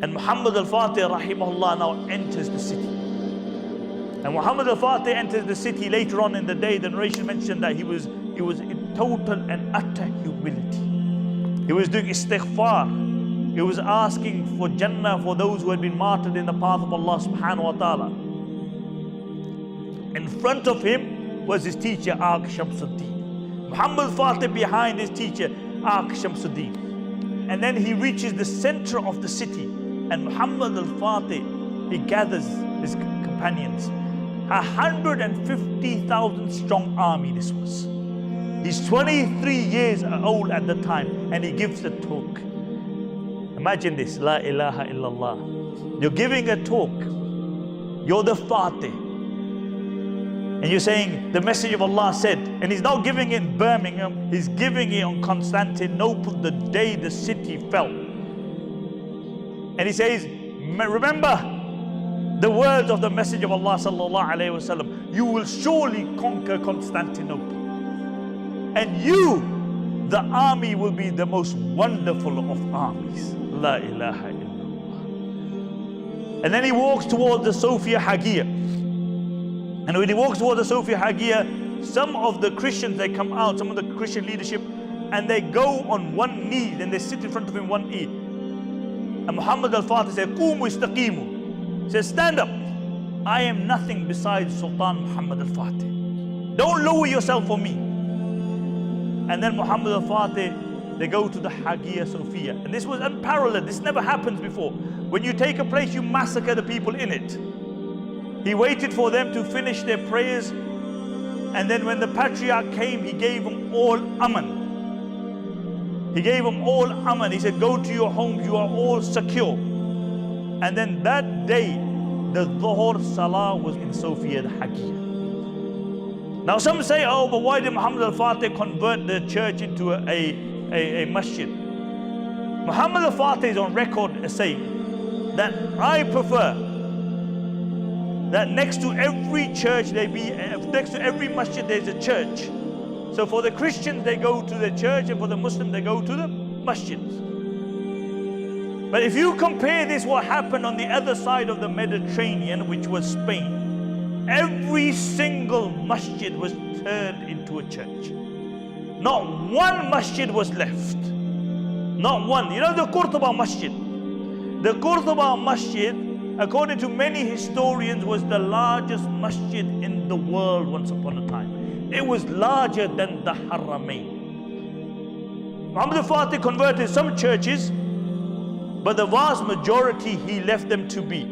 And Muhammad Al-Fatih rahimahullah now enters the city. And Muhammad Al-Fatih enters the city later on in the day. The narration mentioned that he was in total and utter humility. He was doing istighfar. He was asking for Jannah for those who had been martyred in the path of Allah subhanahu wa ta'ala. In front of him was his teacher, Aq Shamsuddin. Muhammad Al-Fatih behind his teacher, Aq Shamsuddin. And then he reaches the center of the city. And Muhammad Al-Fatih, he gathers his companions. 150,000 strong army this was. He's 23 years old at the time, and he gives a talk. Imagine this, La ilaha illallah. You're giving a talk. You're the Fatih. And you're saying, the message of Allah said, and he's not giving it in Birmingham, he's giving it on Constantinople the day the city fell. And he says, remember the words of the message of Allah sallallahu alayhi wa sallam, you will surely conquer Constantinople. And you, the army, will be the most wonderful of armies. La ilaha illallah. And then he walks towards the Sophia Hagia. And when he walks towards the Sophia Hagia, some of the Christians, they come out, some of the Christian leadership, and they go on one knee, and they sit in front of him one knee. And Muhammad Al-Fatih says, Qumu istaqimu. He says, stand up. I am nothing besides Sultan Muhammad Al-Fatih. Don't lower yourself for me. And then Muhammad Al-Fatih, they go to the Hagia Sophia. And this was unparalleled. This never happens before. When you take a place, you massacre the people in it. He waited for them to finish their prayers. And then when the patriarch came, he gave them all aman. He gave them all aman. He said, go to your homes, you are all secure. And then that day, the Dhuhr Salah was in Sophia, the Hagia. Now some say, oh, but why did Muhammad Al-Fatih convert the church into a masjid? Muhammad Al-Fatih is on record as saying that I prefer that next to every church next to every masjid there's a church. So for the Christians they go to the church, and for the Muslims they go to the masjids. But if you compare this, what happened on the other side of the Mediterranean, which was Spain, every single masjid was turned into a church. Not one masjid was left. Not one. You know the Qurtuba Masjid? The Qurtuba Masjid, according to many historians, was the largest masjid in the world once upon a time. It was larger than the Haramain. Muhammad Al-Fatih converted some churches, but the vast majority he left them to be.